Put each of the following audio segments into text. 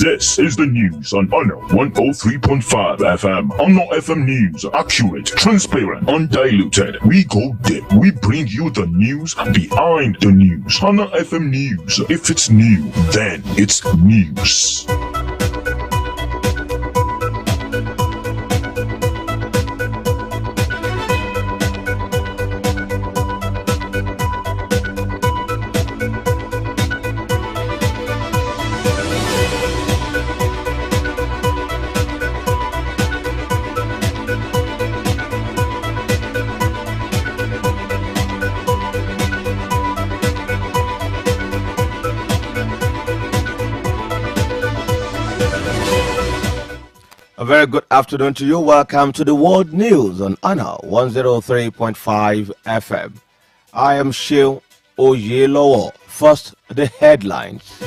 This is the news on Honor 103.5 FM. Honor FM News. Accurate, transparent, undiluted. We go deep. We bring you the news behind the news. Honor FM News. If it's new, then it's news. A very good afternoon to you. Welcome to the World News on Honor 103.5 FM. I am Seun Oyelowo. First, the headlines.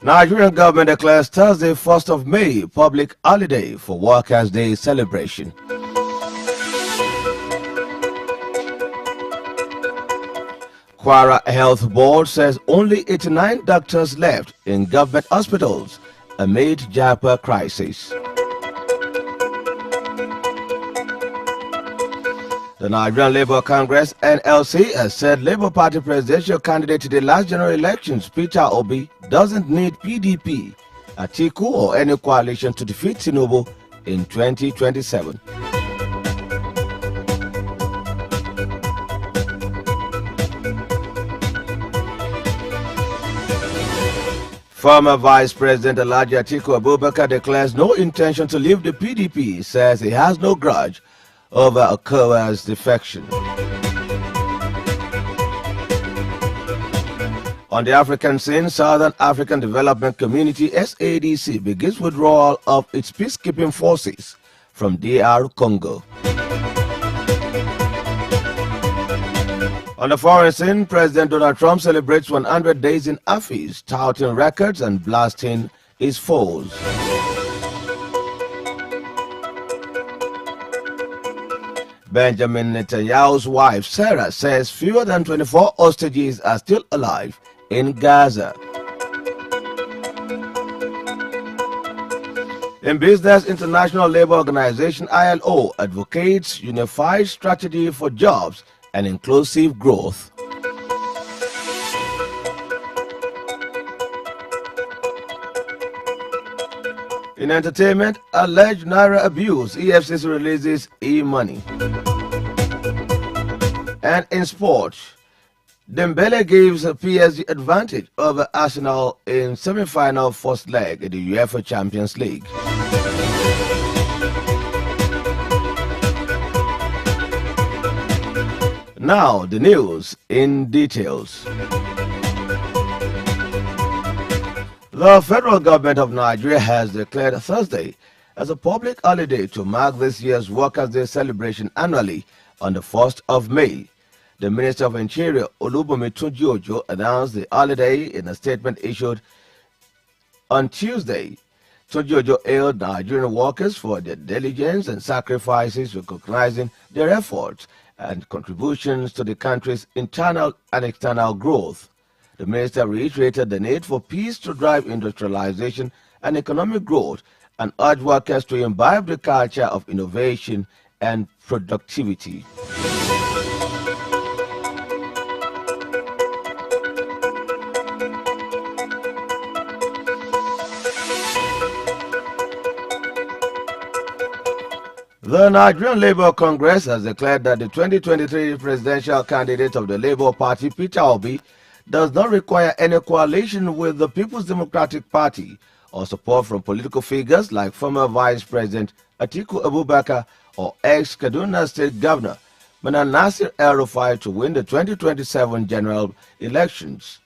Nigerian government declares Thursday, 1st of May, public holiday for Workers' Day celebration. Kwara Health Board says only 89 doctors left in government hospitals amid Japa crisis. The Nigerian Labour Congress (NLC) has said Labour Party presidential candidate to the last general elections, Peter Obi, doesn't need PDP, Atiku, or any coalition to defeat Tinubu in 2027. Former Vice President Alhaji Atiku Abubakar declares no intention to leave the PDP, says he has no grudge over a coerced defection. On the African scene, Southern African Development Community (SADC) begins withdrawal of its peacekeeping forces from DR Congo. On the foreign scene, President Donald Trump celebrates 100 days in office, touting records and blasting his foes. Benjamin Netanyahu's wife, Sarah, says fewer than 24 hostages are still alive in Gaza. In business, International Labour Organization (ILO) advocates unified strategy for jobs and inclusive growth. In entertainment, alleged Naira abuse, EFCC releases e-money. And in sports, Dembele gives a PSG advantage over Arsenal in semi-final first leg in the UEFA Champions League. Now, the news in details. The federal government of Nigeria has declared Thursday as a public holiday to mark this year's Workers' Day celebration annually on the 1st of May. The Minister of Interior, Olubunmi Tunji-Ojo, announced the holiday in a statement issued on Tuesday. Tunji-Ojo hailed Nigerian workers for their diligence and sacrifices, recognizing their efforts and contributions to the country's internal and external growth. The minister reiterated the need for peace to drive industrialization and economic growth and urged workers to imbibe the culture of innovation and productivity. The Nigerian Labour Congress has declared that the 2023 presidential candidate of the Labour Party, Peter Obi, does not require any coalition with the People's Democratic Party or support from political figures like former Vice President Atiku Abubakar or ex-Kaduna State Governor Manan Nasir El-Rufai to win the 2027 general elections.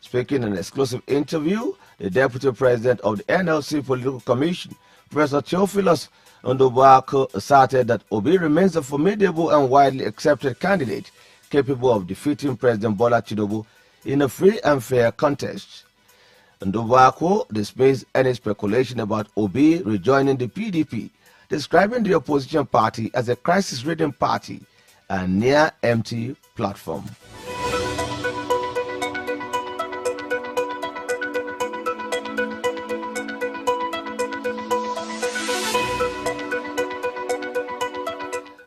Speaking in an exclusive interview, the Deputy President of the NLC Political Commission, Professor Theophilus Ndubako, asserted that Obi remains a formidable and widely accepted candidate capable of defeating President Bola Tinubu in a free and fair contest. Ndubako dismissed any speculation about Obi rejoining the PDP, describing the opposition party as a crisis-ridden party and near-empty platform.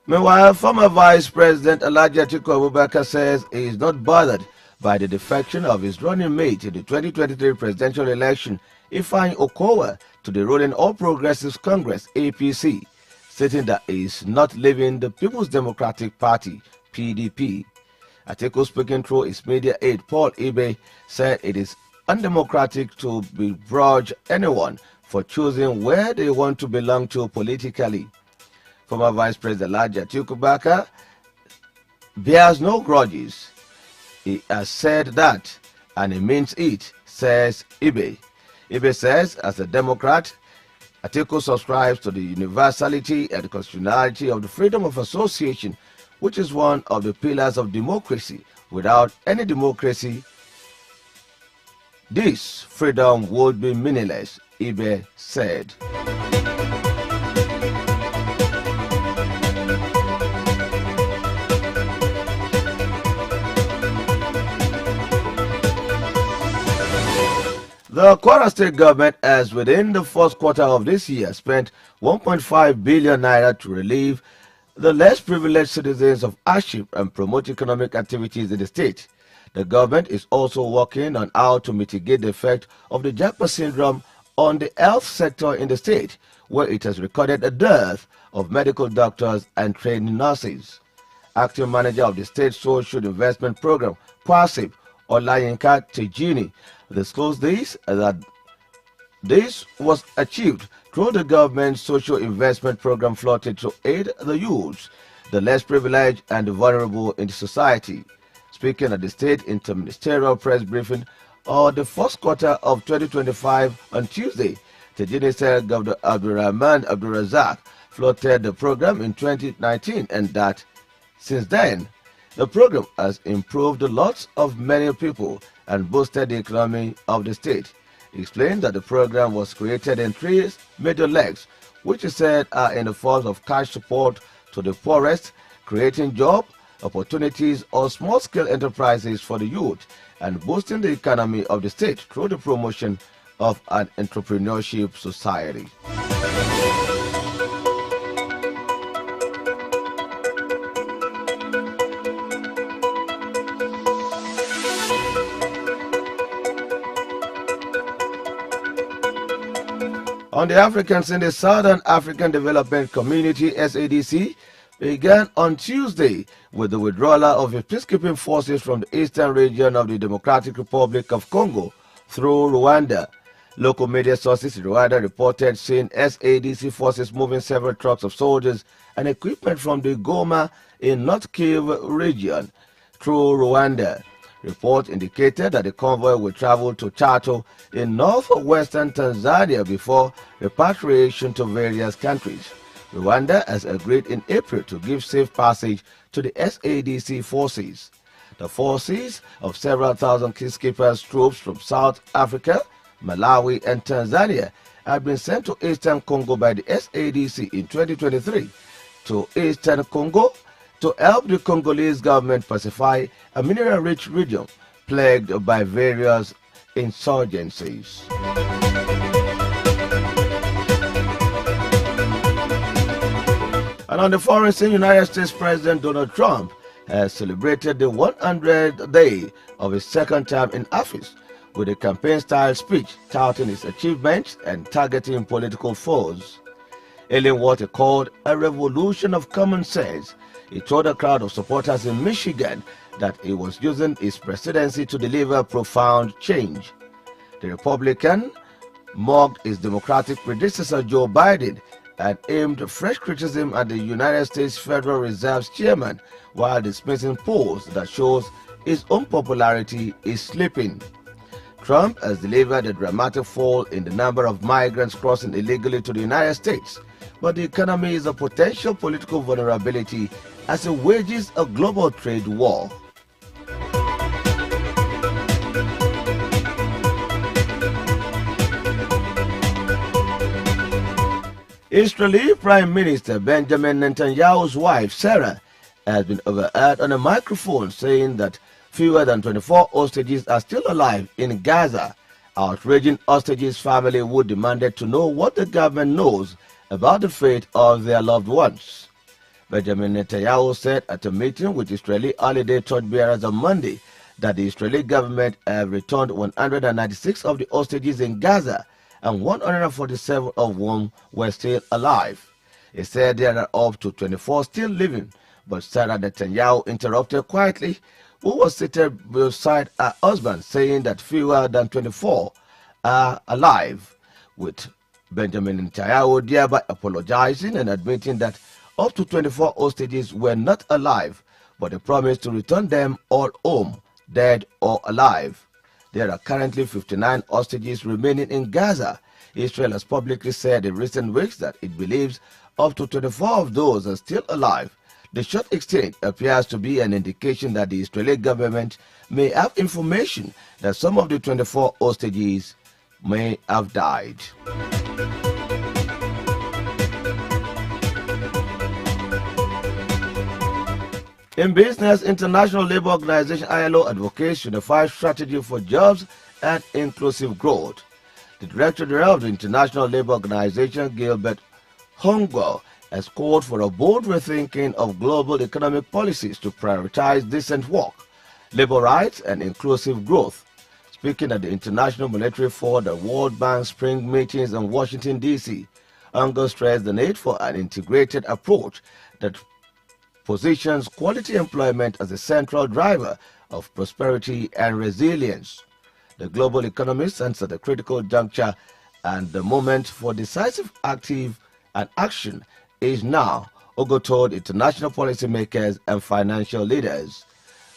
Meanwhile, former Vice President Alhaji Atiku Abubakar says he is not bothered by the defection of his running mate in the 2023 presidential election, Ifeanyi Okowa, to the ruling All Progressives Congress (APC), stating that he is not leaving the People's Democratic Party (PDP). Atiku, speaking through his media aide Paul Ibe, said it is undemocratic to begrudge anyone for choosing where they want to belong to politically. Former Vice President Alhaji Atiku Abubakar bears no grudges. He has said that, and he means it, says Ibe. Ibe says, as a Democrat, Atiku subscribes to the universality and constitutionality of the freedom of association, which is one of the pillars of democracy. Without any democracy, this freedom would be meaningless, Ibe said. The Kwara State government has, within the first quarter of this year, spent 1.5 billion naira to relieve the less privileged citizens of hardship and promote economic activities in the state. The government is also working on how to mitigate the effect of the Japa syndrome on the health sector in the state, where it has recorded a dearth of medical doctors and trained nurses. Acting manager of the State Social Investment Program, QASIP, Olayinka Tejini, disclosed that this was achieved through the government's social investment program floated to aid the youths, the less privileged and the vulnerable in the society. Speaking at the State Interministerial Press Briefing on the first quarter of 2025 on Tuesday, Tejini said Governor Abdulrahman Abdulrazak floated the program in 2019 and that since then, the program has improved the lots of many people and boosted the economy of the state. He explained that the program was created in three major legs, which he said are in the form of cash support to the poorest, creating job opportunities or small-scale enterprises for the youth, and boosting the economy of the state through the promotion of an entrepreneurship society. On the Africans in the Southern African Development Community (SADC) began on Tuesday with the withdrawal of its peacekeeping forces from the eastern region of the Democratic Republic of Congo through Rwanda. Local media sources in Rwanda reported seeing SADC forces moving several trucks of soldiers and equipment from the Goma in North Kivu region through Rwanda. Reports indicated that the convoy will travel to Chato in northwestern Tanzania before repatriation to various countries. Rwanda has agreed in April to give safe passage to the SADC forces. The forces of several thousand peacekeepers troops from South Africa, Malawi, and Tanzania have been sent to eastern Congo by the SADC in 2023 to eastern Congo to help the Congolese government pacify a mineral-rich region plagued by various insurgencies. And on the foreign scene, United States President Donald Trump has celebrated the 100th day of his second term in office with a campaign-style speech touting his achievements and targeting political foes. Hailing what he called a revolution of common sense, he told a crowd of supporters in Michigan that he was using his presidency to deliver profound change. The Republican mocked his Democratic predecessor Joe Biden and aimed fresh criticism at the United States Federal Reserve's chairman while dismissing polls that shows his own popularity is slipping. Trump has delivered a dramatic fall in the number of migrants crossing illegally to the United States, but the economy is a potential political vulnerability as it wages a global trade war. Israeli Prime Minister Benjamin Netanyahu's wife, Sarah, has been overheard on a microphone saying that fewer than 24 hostages are still alive in Gaza, outraging hostages' family who demanded to know what the government knows about the fate of their loved ones. Benjamin Netanyahu said at a meeting with Israeli holiday torchbearers on Monday that the Israeli government have returned 196 of the hostages in Gaza and 147 of whom were still alive. He said there are up to 24 still living, but Sarah Netanyahu interrupted quietly, who was seated beside her husband, saying that fewer than 24 are alive, with Benjamin Netanyahu thereby apologizing and admitting that up to 24 hostages were not alive, but he promised to return them all home, dead or alive. There are currently 59 hostages remaining in Gaza. Israel has publicly said in recent weeks that it believes up to 24 of those are still alive. The short exchange appears to be an indication that the Israeli government may have information that some of the 24 hostages may have died. In business, International Labour Organization ILO advocates unified strategy for jobs and inclusive growth. The Director General of the International Labour Organization, Gilbert Hongwell, has called for a bold rethinking of global economic policies to prioritize decent work, labor rights, and inclusive growth. Speaking at the International Monetary Fund and World Bank spring meetings in Washington, D.C., Hongwell stressed the need for an integrated approach that positions quality employment as a central driver of prosperity and resilience. The global economy stands at a critical juncture, and the moment for decisive active and action is now, Ogo told international policymakers and financial leaders.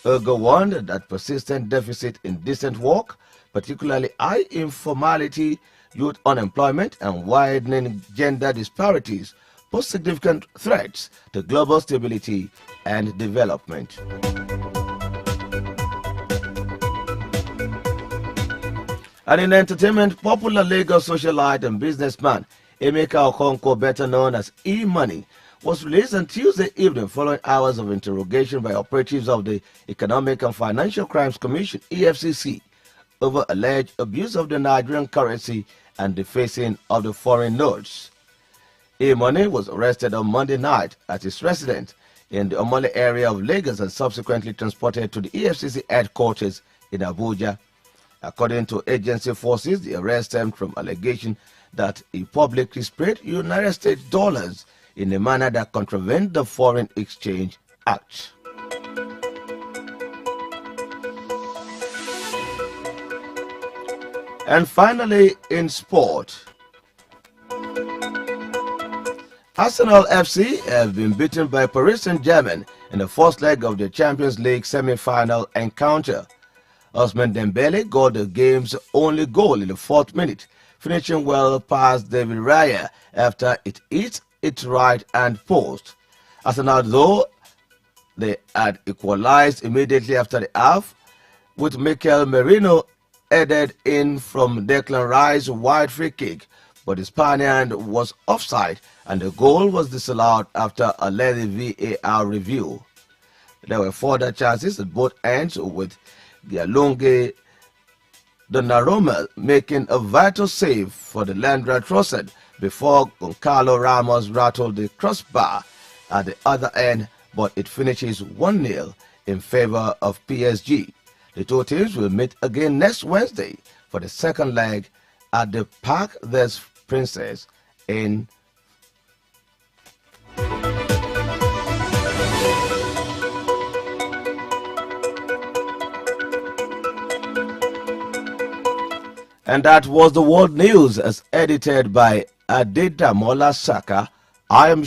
Ogo warned that persistent deficit in decent work, particularly high informality, youth unemployment, and widening gender disparities pose significant threats to global stability and development. And in entertainment, popular Lagos socialite and businessman Emeka Okonkwo, better known as E-Money, was released on Tuesday evening following hours of interrogation by operatives of the Economic and Financial Crimes Commission (EFCC) over alleged abuse of the Nigerian currency and defacing of the foreign notes. E-Money was arrested on Monday night at his residence in the Omole area of Lagos and subsequently transported to the EFCC headquarters in Abuja. According to agency forces, the arrest stemmed from allegation that he publicly sprayed United States dollars in a manner that contravened the Foreign Exchange Act. And finally, in sport, Arsenal FC have been beaten by Paris Saint-Germain in the first leg of the Champions League semi-final encounter. Ousmane Dembele got the game's only goal in the 4th minute, finishing well past David Raya after it hit its right-hand post. Arsenal, though, they had equalized immediately after the half, with Mikel Merino headed in from Declan Rice's wide free kick, but the Spaniard was offside and the goal was disallowed after a lengthy VAR review. There were further chances at both ends, with Gianluigi Donnarumma making a vital save for the Landra Trossard before Goncalo Ramos rattled the crossbar at the other end, but it finishes 1-0 in favor of PSG. The two teams will meet again next Wednesday for the second leg at the Parc des Princes in And that was the world news as edited by Adedamola Saka. I am